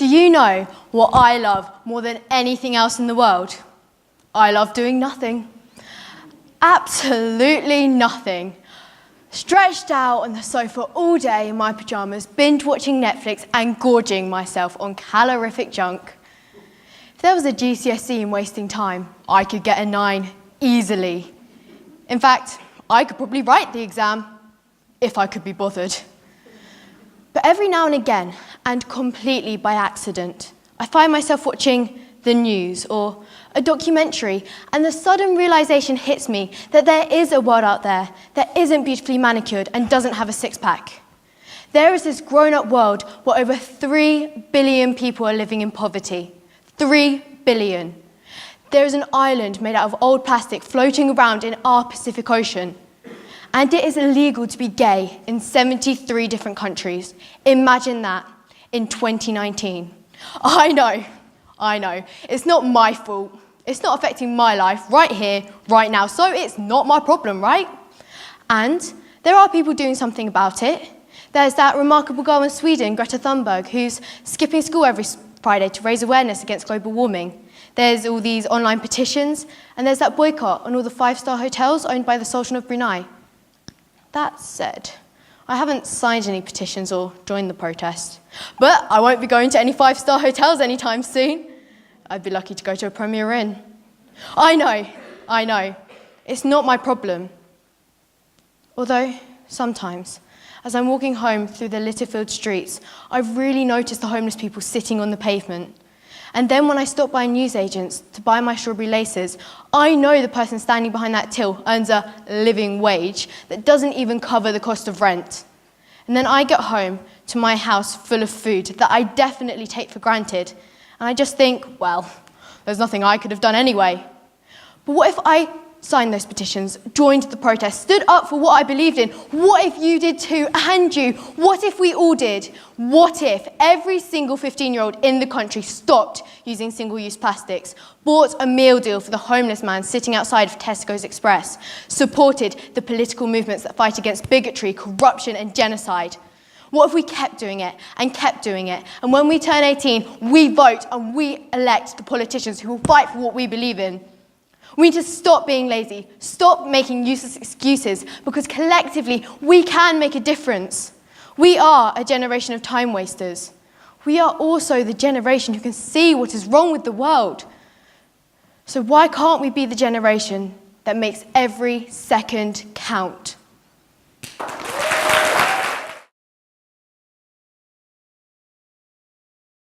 Do you know what I love more than anything else in the world? I love doing nothing. Absolutely nothing. Stretched out on the sofa all day in my pyjamas, binge watching Netflix and gorging myself on calorific junk. If there was a GCSE in wasting time, I could get a 9 easily. In fact, I could probably write the exam if I could be bothered. But every now and again, and completely by accident, I find myself watching the news or a documentary, and the sudden realization hits me that there is a world out there that isn't beautifully manicured and doesn't have a six-pack. There is this grown-up world where over 3 billion people are living in poverty. 3 billion. There is an island made out of old plastic floating around in our Pacific Ocean. And it is illegal to be gay in 73 different countries. Imagine that in 2019. I know. It's not my fault. It's not affecting my life right here, right now. So it's not my problem, right? And there are people doing something about it. There's that remarkable girl in Sweden, Greta Thunberg, who's skipping school every Friday to raise awareness against global warming. There's all these online petitions, and there's that boycott on all the 5-star hotels owned by the Sultan of Brunei. That said, I haven't signed any petitions or joined the protest, but I won't be going to any 5-star hotels anytime soon. I'd be lucky to go to a Premier Inn. I know, it's not my problem. Although, sometimes, as I'm walking home through the litter-filled streets, I've really noticed the homeless people sitting on the pavement. And then when I stop by newsagents to buy my strawberry laces, I know the person standing behind that till earns a living wage that doesn't even cover the cost of rent. And then I get home to my house full of food that I definitely take for granted. And I just think, well, there's nothing I could have done anyway. But what if I signed those petitions, joined the protest, stood up for what I believed in? What if you did too, and you? What if we all did? What if every single 15-year-old in the country stopped using single-use plastics, bought a meal deal for the homeless man sitting outside of Tesco's Express, supported the political movements that fight against bigotry, corruption and genocide? What if we kept doing it, and when we turn 18, we vote and we elect the politicians who will fight for what we believe in? We need to stop being lazy, stop making useless excuses, because collectively we can make a difference. We are a generation of time wasters. We are also the generation who can see what is wrong with the world. So why can't we be the generation that makes every second count?